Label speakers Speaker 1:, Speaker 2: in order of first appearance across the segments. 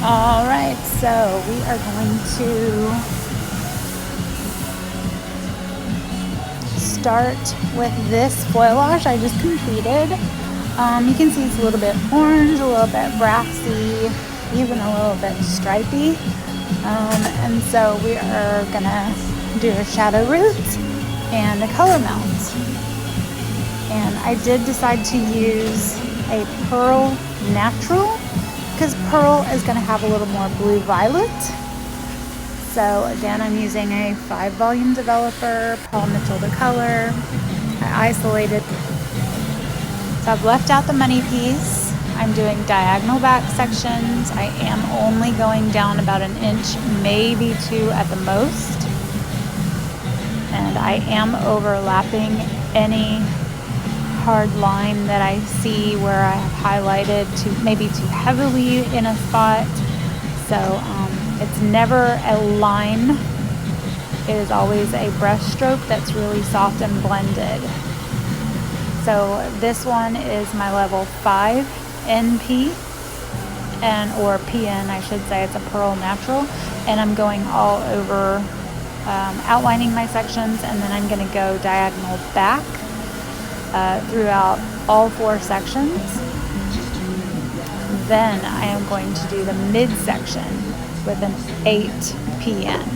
Speaker 1: All right, so we are going to start with this foliage I just completed. You can see it's a little bit orange, a little bit brassy, even a little bit stripy. And so we are gonna do a shadow root and a color melt. And I did decide to use a pearl natural because pearl is going to have a little more blue violet. So again, I'm using a 5 volume developer, Paul Mitchell the color. I isolated. So I've left out the money piece. I'm doing diagonal back sections. I am only going down about 1 inch, maybe 2 at the most. And I am overlapping any hard line that I see where I have highlighted maybe too heavily in a spot. So it's never a line. It is always a brush stroke that's really soft and blended. So this one is my level 5 NP or PN, I should say. It's a pearl natural, and I'm going all over outlining my sections, and then I'm going to go diagonal back throughout all 4 sections. Then I am going to do the midsection with an 8 PN.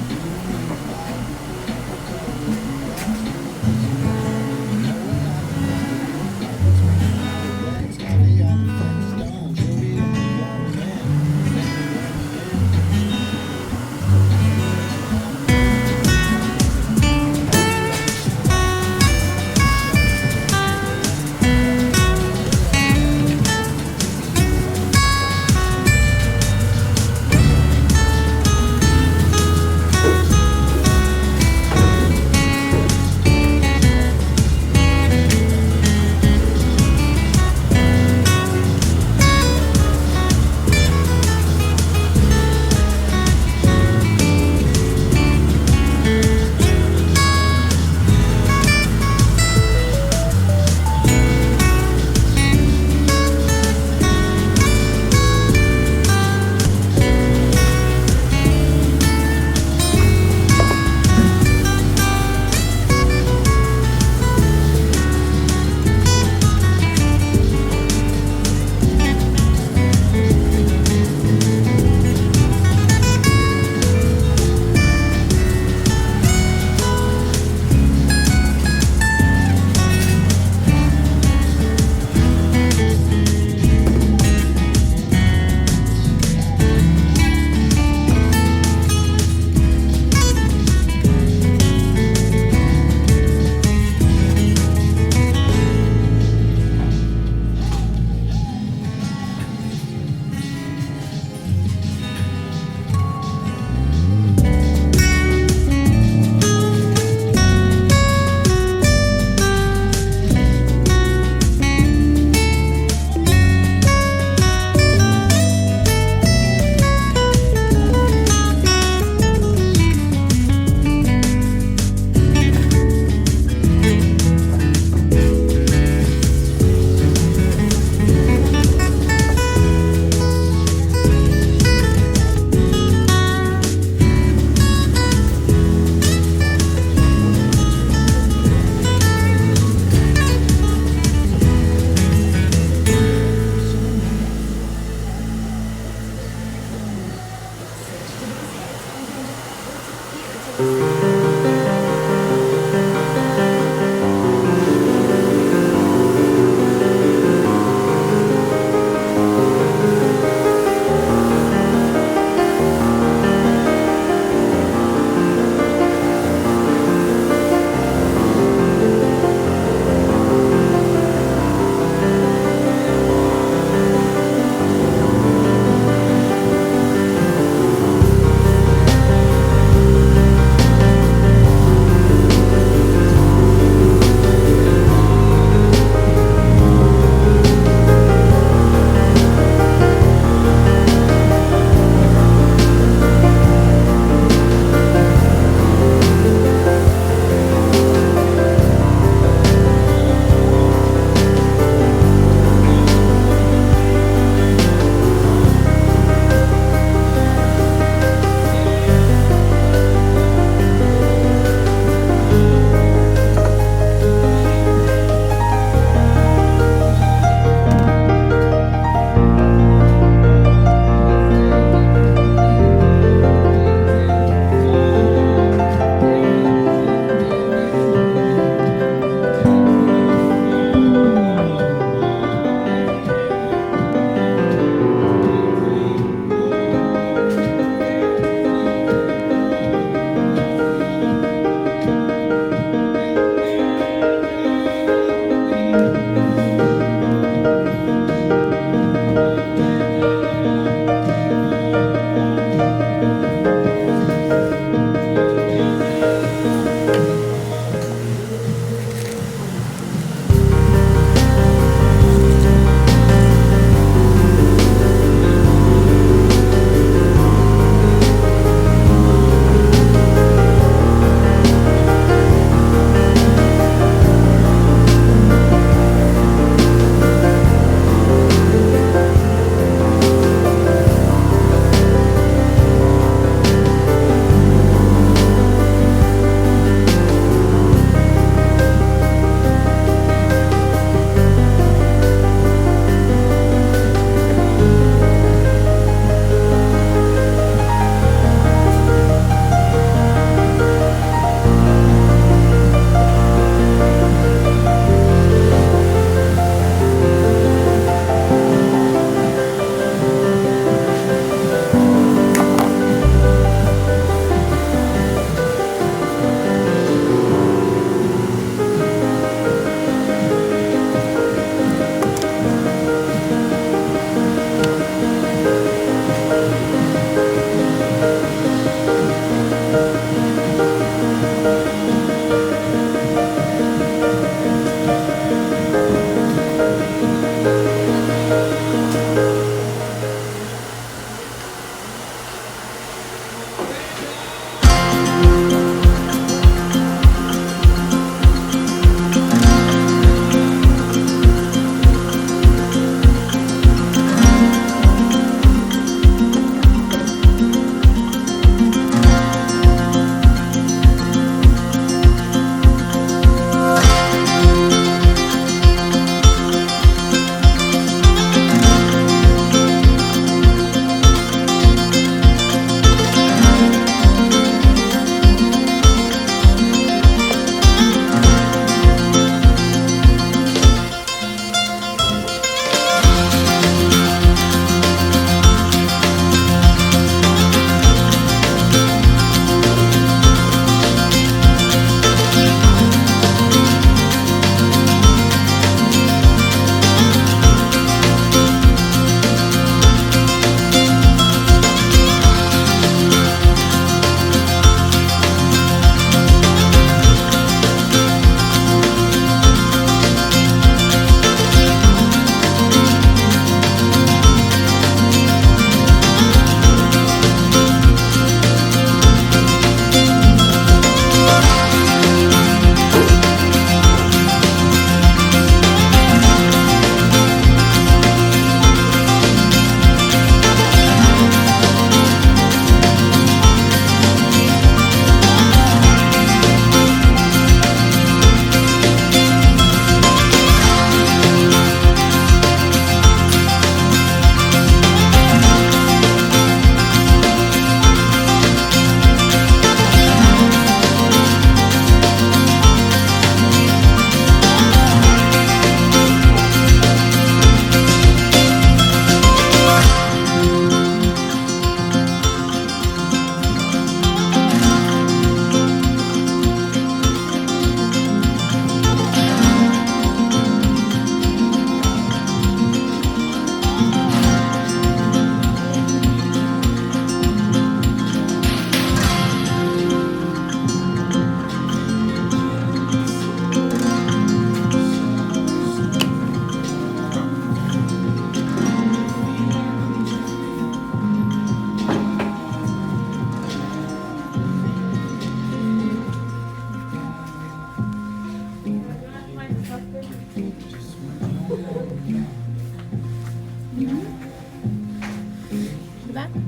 Speaker 1: bad.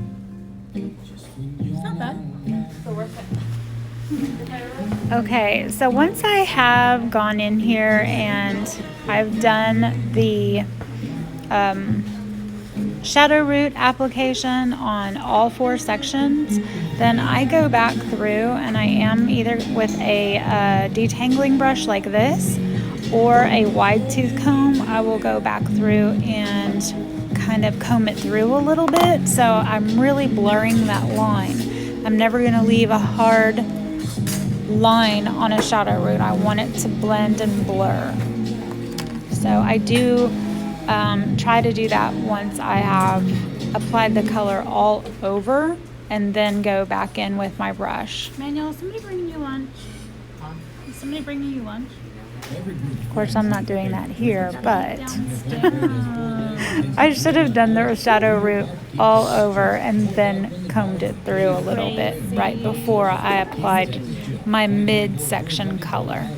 Speaker 1: It's not bad. But worth it. Okay, so once I have gone in here and I've done the shadow root application on all 4 sections, then I go back through and I am either with a detangling brush like this or a wide tooth comb. I will go back through and kind of comb it through a little bit, so I'm really blurring that line. I'm never going to leave a hard line on a shadow root. I want it to blend and blur. So I do try to do that once I have applied the color all over, and then go back in with my brush. Manuel, is somebody bringing you lunch? Is somebody bringing you lunch? Of course, I'm not doing that here, but I should have done the shadow root all over and then combed it through a little bit right before I applied my midsection color.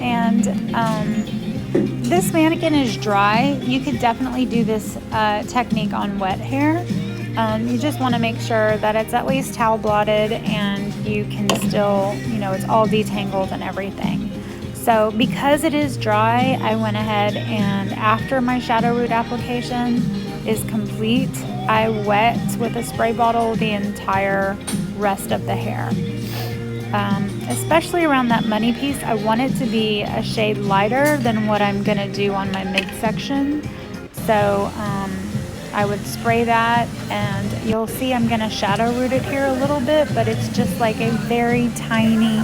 Speaker 1: And this mannequin is dry. You could definitely do this technique on wet hair. You just want to make sure that it's at least towel blotted and you can still, it's all detangled and everything. So because it is dry, I went ahead and after my shadow root application is complete, I wet with a spray bottle the entire rest of the hair. Especially around that money piece, I want it to be a shade lighter than what I'm going to do on my midsection. So I would spray that, and you'll see I'm going to shadow root it here a little bit, but it's just like a very tiny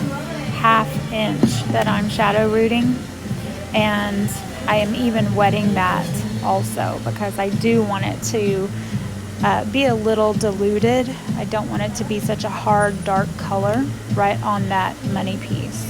Speaker 1: ½ inch that I'm shadow rooting. And I am even wetting that also because I do want it to be a little diluted. I don't want it to be such a hard dark color right on that money piece.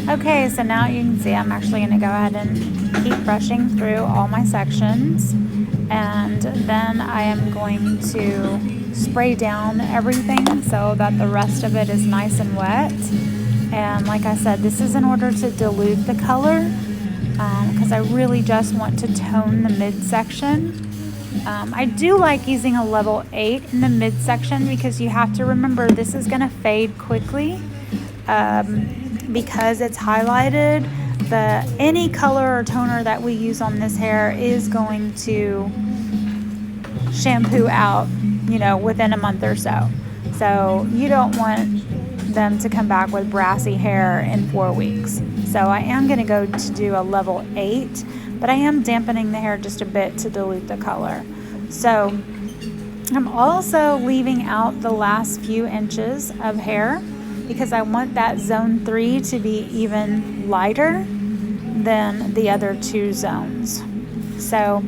Speaker 1: Okay, so now you can see I'm actually going to go ahead and keep brushing through all my sections, and then I am going to spray down everything so that the rest of it is nice and wet. And like I said, this is in order to dilute the color because I really just want to tone the midsection. I do like using a level 8 in the midsection because you have to remember this is going to fade quickly. Because it's highlighted, any color or toner that we use on this hair is going to shampoo out, within a month or so. So you don't want them to come back with brassy hair in 4 weeks. So I am going to go to do a level 8, but I am dampening the hair just a bit to dilute the color. So I'm also leaving out the last few inches of hair because I want that zone 3 to be even lighter than the other 2 zones. So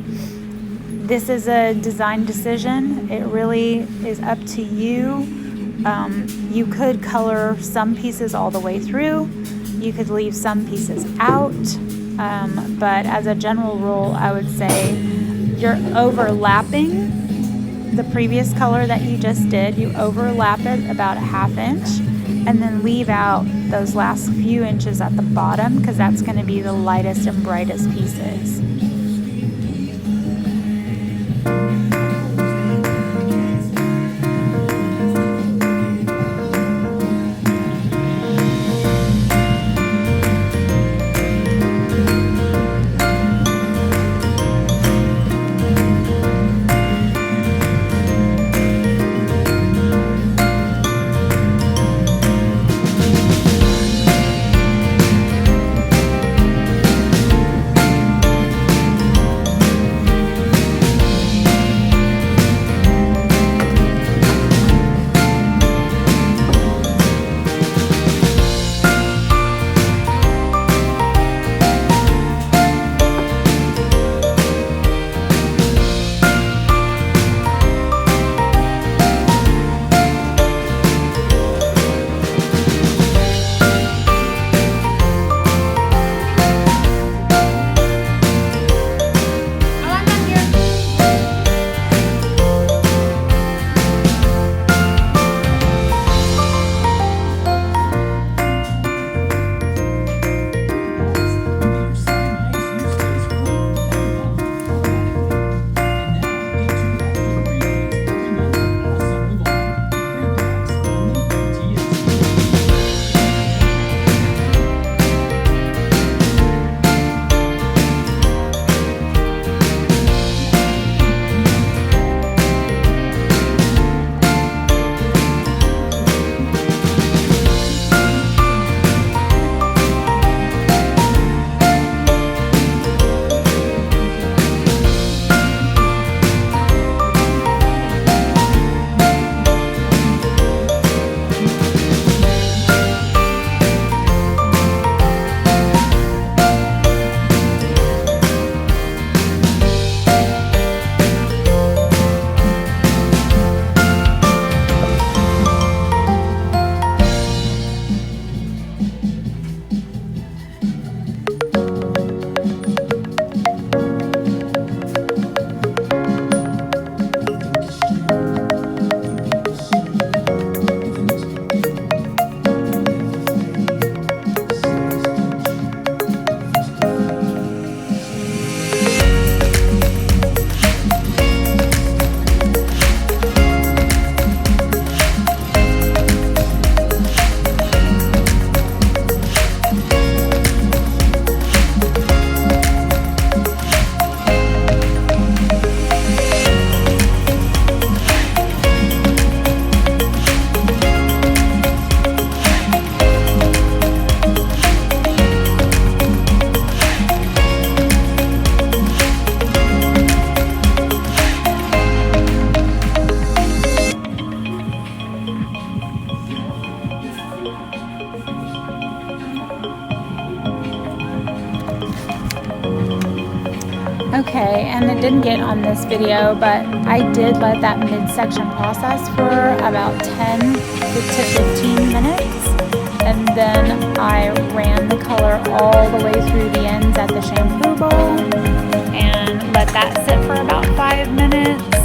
Speaker 1: this is a design decision. It really is up to you. You could color some pieces all the way through. You could leave some pieces out. But as a general rule, I would say you're overlapping the previous color that you just did. You overlap it about a 1/2 inch and then leave out those last few inches at the bottom because that's going to be the lightest and brightest pieces. Okay, and it didn't get on this video, but I did let that midsection process for about 10 to 15 minutes, and then I ran the color all the way through the ends at the shampoo bowl and let that sit for about 5 minutes.